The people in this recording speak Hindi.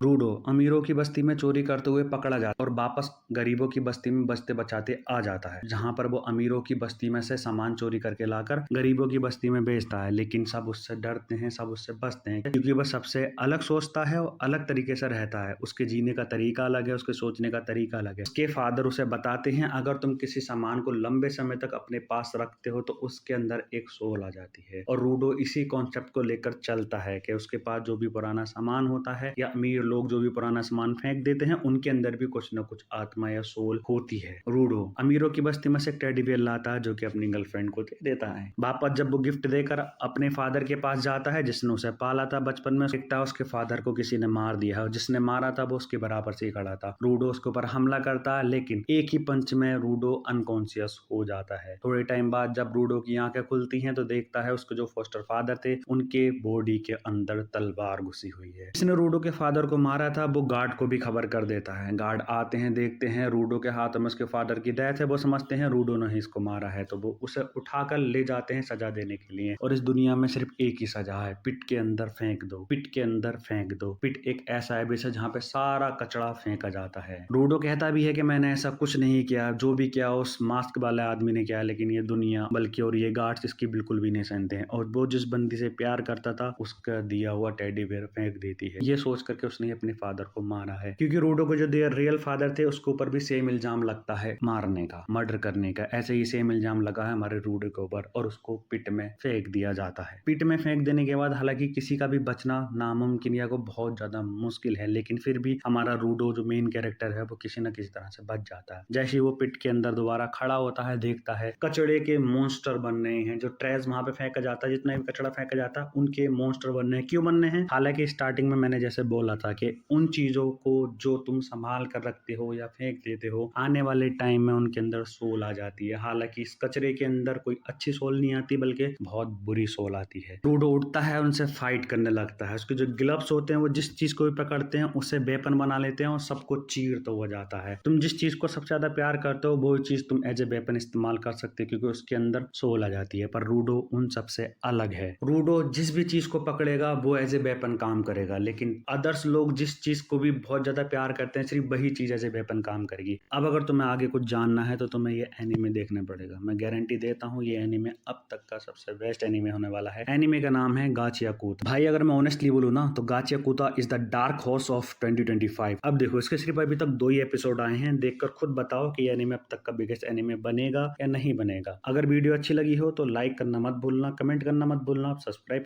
रूडो अमीरों की बस्ती में चोरी करते हुए पकड़ा जाता है और वापस गरीबों की बस्ती में बचते बचाते आ जाता है, जहां पर वो अमीरों की बस्ती में से सामान चोरी करके लाकर गरीबों की बस्ती में बेचता है। लेकिन सब उससे डरते हैं, सब उससे बचते हैं, क्योंकि वह सबसे अलग सोचता है और अलग तरीके से रहता है। उसके जीने का तरीका अलग है, उसके सोचने का तरीका अलग है। उसके फादर उसे बताते हैं, अगर तुम किसी सामान को लंबे समय तक अपने पास रखते हो तो उसके अंदर एक सोल आ जाती है। और रूडो इसी कॉन्सेप्ट को लेकर चलता है कि उसके पास जो भी पुराना सामान होता है या अमीर लोग जो भी पुराना सामान फेंक देते हैं, उनके अंदर भी कुछ ना कुछ आत्मा या सोल होती है। रूडो अमीरों की बस्ती में से एक टेडी बियर लाता है, जो कि अपनी गर्लफ्रेंड को दे देता है। वापस जब वो गिफ्ट देकर अपने फादर के पास जाता है, जिसने उसे पाला था बचपन में, देखता है उसके फादर को किसी ने मार दिया है और जिसने मारा था वो उसके बराबर से ही खड़ा था। रूडो उसके ऊपर हमला करता है, लेकिन एक ही पंच में रूडो अनकॉन्शियस हो जाता है। थोड़े टाइम बाद जब रूडो की आंखें खुलती हैं तो देखता है उसके जो फोस्टर फादर थे, उनके बॉडी के अंदर तलवार घुसी हुई है। जिसने रूडो के फादर को मारा था वो गार्ड को भी खबर कर देता है। गार्ड आते हैं, देखते हैं रूडो के हाथ में उसके फादर की डेथ है। वो समझते हैं रूडो ने ही इसको मारा है, तो वो उसे उठाकर ले जाते हैं सजा देने के लिए। और इस दुनिया में सिर्फ एक ही सजा है, पिट के अंदर फेंक दो, पिट के अंदर फेंक दो। पिट एक ऐसा एबिस है जहाँ पे सारा कचरा फेंका जाता है। रूडो कहता भी है कि मैंने ऐसा कुछ नहीं किया, जो भी किया उस मास्क वाले आदमी ने किया, लेकिन ये दुनिया बल्कि और ये गार्ड्स इसकी बिल्कुल भी नहीं सहते हैं। और वो जिस बंदी से प्यार करता था उसका दिया हुआ टेडी बेयर फेंक देती है। ये सोच करके उसने अपने फादर को मारा है, क्योंकि रूडो को जो देयर रियल फादर थे उसके ऊपर भी सेम इल्जाम लगता है, मारने का, मर्डर करने का। ऐसे ही सेम इल्जाम लगा है हमारे रूडो के ऊपर और उसको पिट में फेंक दिया जाता है। पिट में फेंक देने के बाद हालांकि किसी का भी बचना नामुमकिन या को बहुत ज्यादा मुश्किल है, लेकिन फिर भी हमारा रूडो जो मेन कैरेक्टर है वो किसी न किसी तरह से बच जाता है। जैसे ही वो पिट के अंदर दोबारा खड़ा होता है, देखता है कचड़े के मॉन्स्टर बन रहे हैं। जो ट्रेश वहां पे फेंका जाता है, जितना भी कचड़ा फेंका जाता है, उनके मॉन्स्टर बनने हैं। क्यों बनने हैं? हालांकि स्टार्टिंग में मैंने जैसे बोला था कि उन चीजों को जो तुम संभाल कर रखते हो या फेंक देते हो, आने वाले टाइम में उनके अंदर सोल आ जाती है। हालांकि इस कचरे के अंदर कोई अच्छी सोल नहीं आती, बल्कि बहुत बुरी सोल आती है। रूडो उठता है, उनसे फाइट करने लगता है। उसके जो ग्लव्स होते हैं वो जिस चीज को भी पकड़ते हैं उसे वेपन बना लेते हैं और सबको चीरता हुआ जाता है। तुम जिस चीज को सबसे ज्यादा प्यार करते हो वो चीज तुम एज ए वेपन इस्तेमाल कर सकते हो, क्योंकि उसके अंदर सोल आ जाती है। पर रूडो उन सबसे अलग है। रूडो जिस भी चीज को पकड़ेगा वो एज ए वेपन काम करेगा, लेकिन अदर्स लोग जिस चीज को भी बहुत ज्यादा प्यार करते हैं, सिर्फ वही चीज एज ए वेपन काम करेगी। अब अगर तुम्हें आगे कुछ जानना है तो तुम्हें ये एनीमे देखना पड़ेगा। मैं गारंटी देता हूँ ये एनीमे अब तक का सबसे बेस्ट एनीमे होने वाला है। एनीमे का नाम है गाचियाकुता। भाई अगर मैं ऑनेस्टली बोलूँ ना तो Gachiakuta is the dark horse of 2025। अब देखो इसके सिर्फ अभी तक 2 ही एपिसोड आए हैं, देखकर खुद बताओ कि ये एनीमे अब तक का बिगेस्ट एनीमे बनेगा या नहीं बनेगा। अगर वीडियो अच्छी लगी हो तो लाइक करना मत भूलना, कमेंट करना मत भूलना, सब्सक्राइब